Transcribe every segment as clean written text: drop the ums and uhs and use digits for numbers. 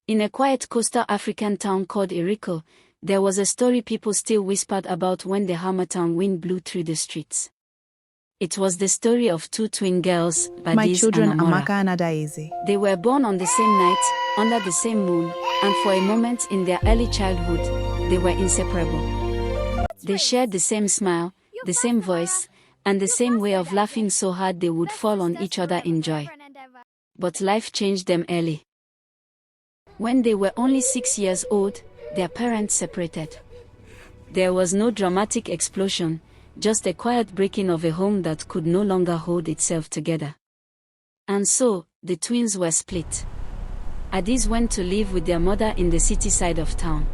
In a quiet coastal African town called Iriko, there was a story people still whispered about when the harmattan wind blew through the streets. It was the story of two twin girls, My Adaeze children, and Amara. Amaka and Adaeze. They were born on the same night, under the same moon, and for a moment in their early childhood, they were inseparable. They shared the same smile, the same voice, and the same way of laughing so hard they would fall on each other in joy. But life changed them early. When they were only 6 years old, their parents separated. There was no dramatic explosion, just a quiet breaking of a home that could no longer hold itself together. And so, the twins were split. Adaeze went to live with their mother in the city side of town.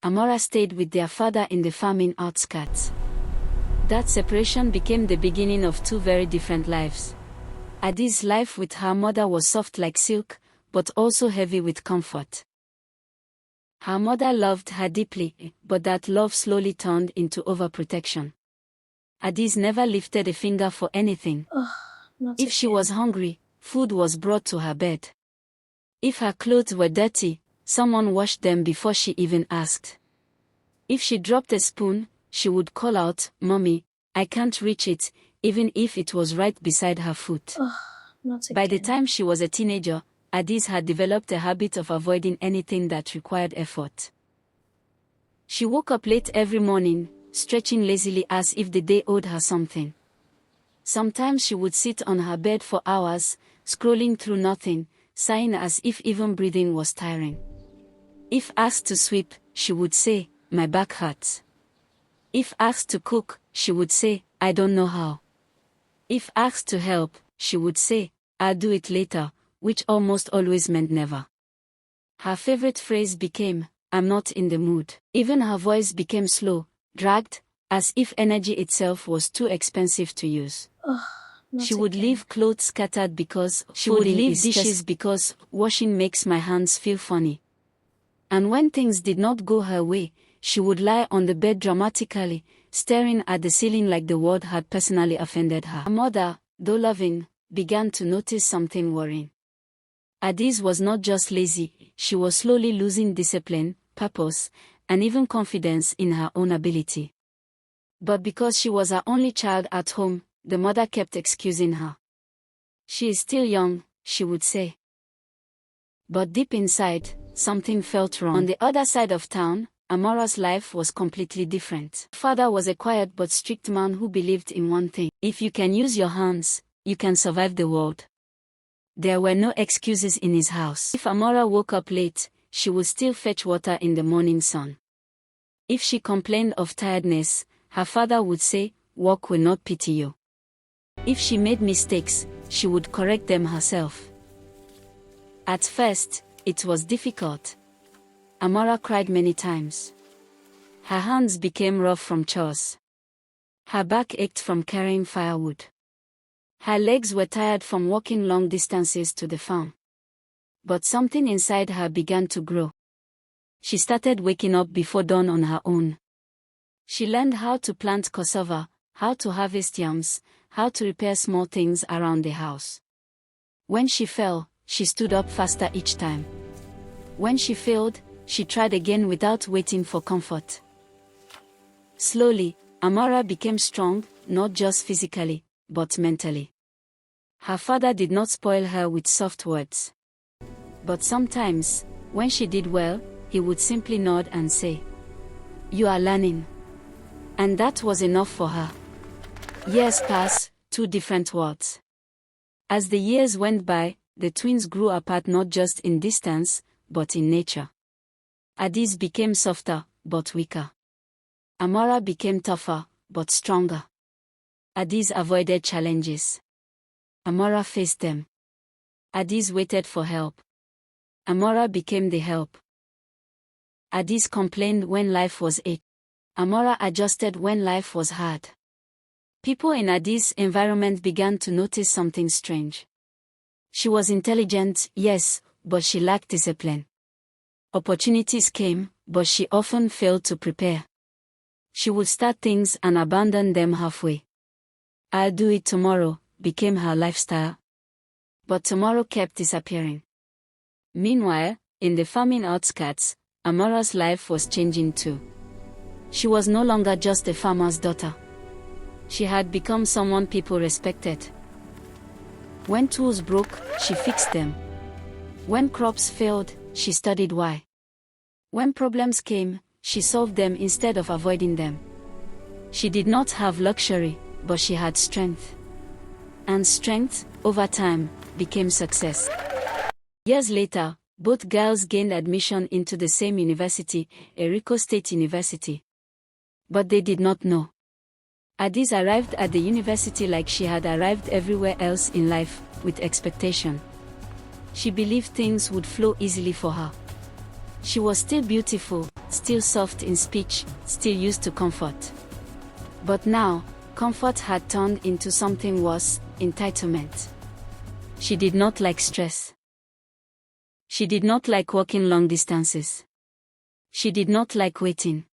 Amara stayed with their father in the farming outskirts. That separation became the beginning of two very different lives. Adaeze's life with her mother was soft like silk, but also heavy with comfort. Her mother loved her deeply, but that love slowly turned into overprotection. Adaeze never lifted a finger for anything. If she was hungry, food was brought to her bed. If her clothes were dirty, someone washed them before she even asked. If she dropped a spoon, she would call out, "Mommy, I can't reach it," even if it was right beside her foot. By the time she was a teenager, Adaeze had developed a habit of avoiding anything that required effort. She woke up late every morning, stretching lazily as if the day owed her something. Sometimes she would sit on her bed for hours, scrolling through nothing, sighing as if even breathing was tiring. If asked to sweep, she would say, "My back hurts." If asked to cook, she would say, "I don't know how." If asked to help, she would say, "I'll do it later," which almost always meant never. Her favorite phrase became, "I'm not in the mood." Even her voice became slow, dragged, as if energy itself was too expensive to use. She would leave clothes scattered because she would leave dishes because washing makes my hands feel funny. And when things did not go her way, she would lie on the bed dramatically, staring at the ceiling like the world had personally offended her. Her mother, though loving, began to notice something worrying. Adaeze was not just lazy, she was slowly losing discipline, purpose, and even confidence in her own ability. But because she was her only child at home, the mother kept excusing her. "She is still young," she would say. But deep inside, something felt wrong. On the other side of town, Amara's life was completely different. Her father was a quiet but strict man who believed in one thing: if you can use your hands, you can survive the world. There were no excuses in his house. If Amara woke up late, she would still fetch water in the morning sun. If she complained of tiredness, her father would say, "Work will not pity you." If she made mistakes, she would correct them herself. At first, it was difficult. Amara cried many times. Her hands became rough from chores. Her back ached from carrying firewood. Her legs were tired from walking long distances to the farm. But something inside her began to grow. She started waking up before dawn on her own. She learned how to plant cassava, how to harvest yams, how to repair small things around the house. When she fell, she stood up faster each time. When she failed, she tried again without waiting for comfort. Slowly, Amara became strong, not just physically, but mentally. Her father did not spoil her with soft words. But sometimes, when she did well, he would simply nod and say, "You are learning." And that was enough for her. Years passed, two different worlds. As the years went by, the twins grew apart not just in distance, but in nature. Adaeze became softer, but weaker. Amara became tougher, but stronger. Adaeze avoided challenges. Amara faced them. Adaeze waited for help. Amara became the help. Adaeze complained when life was hard. Amara adjusted when life was hard. People in Adaeze's environment began to notice something strange. She was intelligent, yes, but she lacked discipline. Opportunities came, but she often failed to prepare. She would start things and abandon them halfway. "I'll do it tomorrow" became her lifestyle. But tomorrow kept disappearing. Meanwhile, In the farming outskirts, Amara's life was changing too. She was no longer just a farmer's daughter. She had become someone people respected. When tools broke, she fixed them. When crops failed, she studied why. When problems came, she solved them instead of avoiding them. She did not have luxury, but she had strength. And strength, over time, became success. Years later, both girls gained admission into the same university, Eriko State University. But they did not know. Adaeze arrived at the university like she had arrived everywhere else in life, with expectation. She believed things would flow easily for her. She was still beautiful, still soft in speech, still used to comfort. But now, comfort had turned into something worse, entitlement. She did not like stress. She did not like walking long distances. She did not like waiting.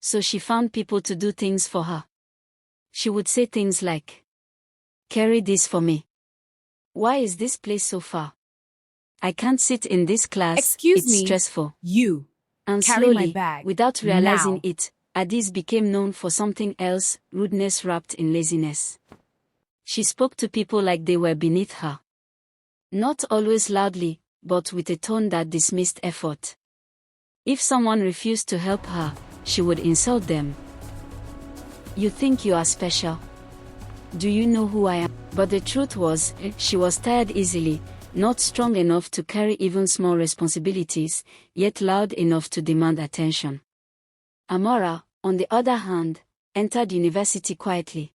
So she found people to do things for her. She would say things like, "Carry this for me. Why is this place so far? I can't sit in this class, it's stressful." And Carry my slowly, bag. without realizing Now. it, Adaeze became known for something else, rudeness wrapped in laziness. She spoke to people like they were beneath her. Not always loudly, but with a tone that dismissed effort. If someone refused to help her, she would insult them. "You think you are special? Do you know who I am?" But the truth was, she was tired easily, not strong enough to carry even small responsibilities, yet loud enough to demand attention. Amara, on the other hand, entered university quietly.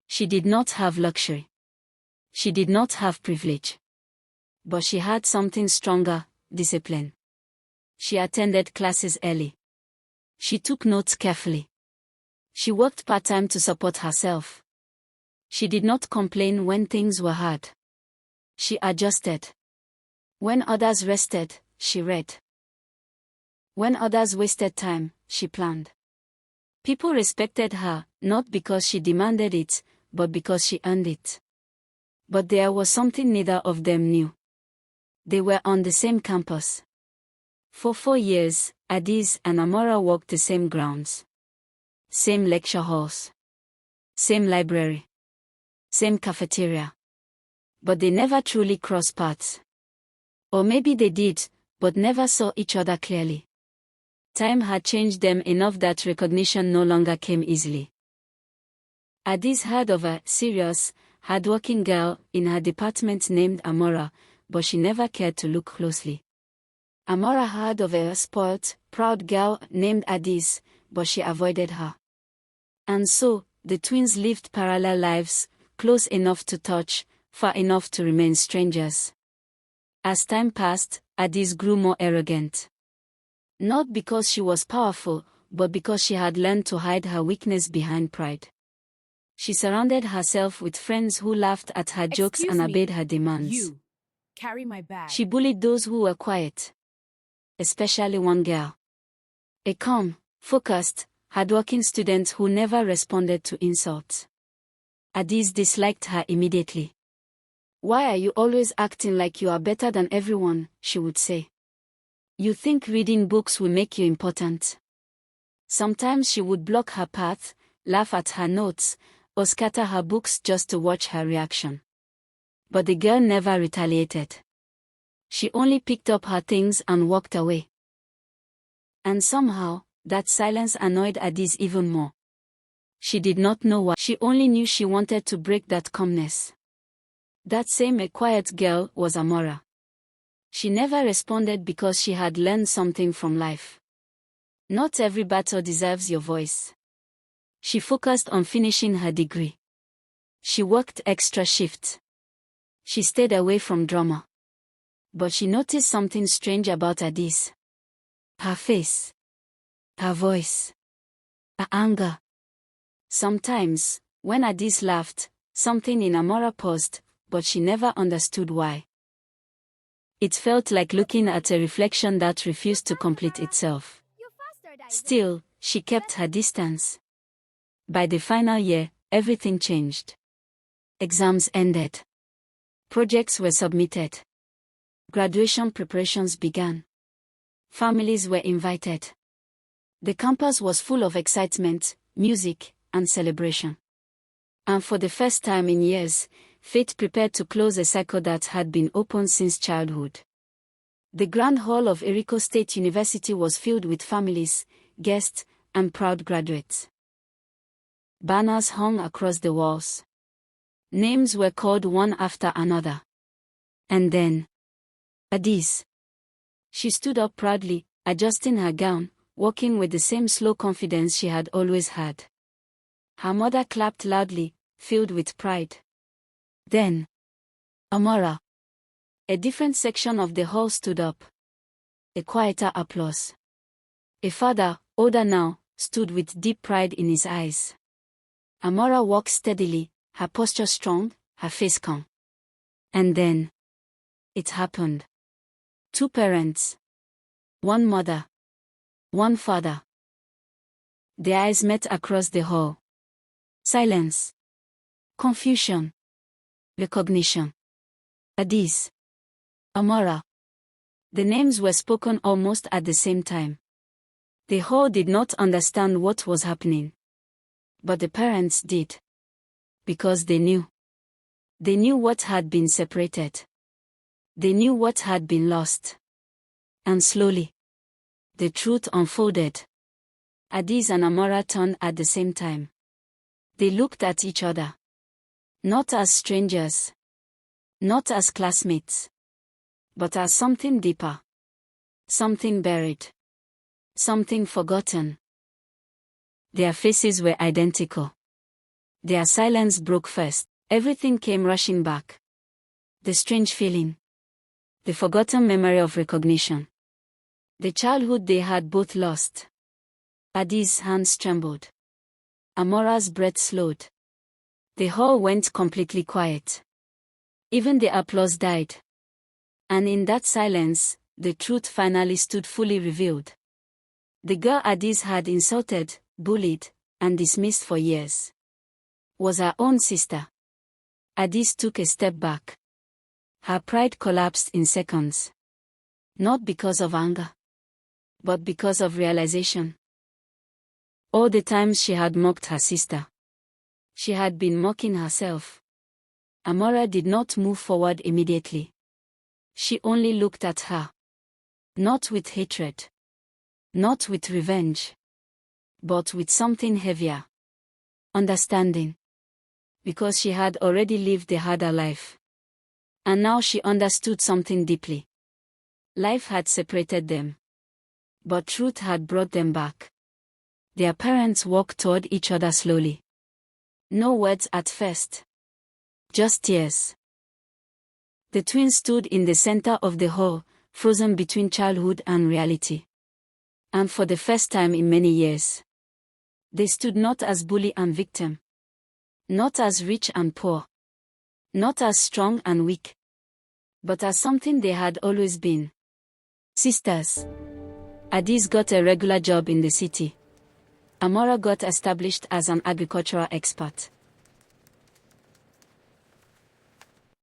She did not have luxury. She did not have privilege. But she had something stronger, discipline. She attended classes early. She took notes carefully. She worked part-time to support herself. She did not complain when things were hard. She adjusted. When others rested, she read. When others wasted time, she planned. People respected her, not because she demanded it, but because she earned it. But there was something neither of them knew. They were on the same campus. For 4 years, Adaeze and Amara walked the same grounds. Same lecture halls. Same library. Same cafeteria. But they never truly crossed paths. Or maybe they did, but never saw each other clearly. Time had changed them enough that recognition no longer came easily. Adaeze heard of a serious, hardworking girl in her department named Amara, but she never cared to look closely. Amara heard of a spoilt, proud girl named Adaeze, but she avoided her. And so, the twins lived parallel lives, close enough to touch, far enough to remain strangers. As time passed, Adaeze grew more arrogant. Not because she was powerful, but because she had learned to hide her weakness behind pride. She surrounded herself with friends who laughed at her jokes and obeyed her demands. Carry my bag. She bullied those who were quiet. Especially one girl. A calm, focused, hardworking student who never responded to insults. Adaeze disliked her immediately. "Why are you always acting like you are better than everyone?" she would say. "You think reading books will make you important?" Sometimes she would block her path, laugh at her notes, or scatter her books just to watch her reaction. But the girl never retaliated. She only picked up her things and walked away. And somehow, that silence annoyed Adaeze even more. She did not know why. She only knew she wanted to break that calmness. That same quiet girl was Amara. She never responded because she had learned something from life. Not every battle deserves your voice. She focused on finishing her degree. She worked extra shifts. She stayed away from drama. But she noticed something strange about Adaeze. Her face. Her voice. Her anger. Sometimes, when Adaeze laughed, something in Amara paused, but she never understood why. It felt like looking at a reflection that refused to complete itself. Still, she kept her distance. By the final year, everything changed. Exams ended. Projects were submitted. Graduation preparations began. Families were invited. The campus was full of excitement, music, and celebration. And for the first time in years, fate prepared to close a cycle that had been open since childhood. The Grand Hall of Eriko State University was filled with families, guests, and proud graduates. Banners hung across the walls. Names were called one after another. And then, Adaeze. She stood up proudly, adjusting her gown, walking with the same slow confidence she had always had. Her mother clapped loudly, filled with pride. Then, Amara. A different section of the hall stood up. A quieter applause. A father, older now, stood with deep pride in his eyes. Amara walked steadily, her posture strong, her face calm. And then, it happened. 2 parents. 1 mother. 1 father. Their eyes met across the hall. Silence. Confusion. Recognition. Adaeze. Amara. The names were spoken almost at the same time. The hall did not understand what was happening. But the parents did. Because they knew. They knew what had been separated. They knew what had been lost. And slowly, the truth unfolded. Adaeze and Amara turned at the same time. They looked at each other. Not as strangers. Not as classmates. But as something deeper. Something buried. Something forgotten. Their faces were identical. Their silence broke first. Everything came rushing back. The strange feeling. The forgotten memory of recognition. The childhood they had both lost. Adaeze's hands trembled. Amara's breath slowed. The hall went completely quiet. Even the applause died. And in that silence, the truth finally stood fully revealed. The girl Adaeze had insulted, bullied, and dismissed for years was her own sister. Adaeze took a step back. Her pride collapsed in seconds. Not because of anger, but because of realization. All the times she had mocked her sister, she had been mocking herself. Amara did not move forward immediately. She only looked at her. Not with hatred. Not with revenge. But with something heavier. Understanding. Because she had already lived the harder life. And now she understood something deeply. Life had separated them. But truth had brought them back. Their parents walked toward each other slowly. No words at first. Just tears. The twins stood in the center of the hall, frozen between childhood and reality. And for the first time in many years, they stood not as bully and victim. Not as rich and poor. Not as strong and weak. But as something they had always been. Sisters. Adaeze got a regular job in the city. Amara got established as an agricultural expert.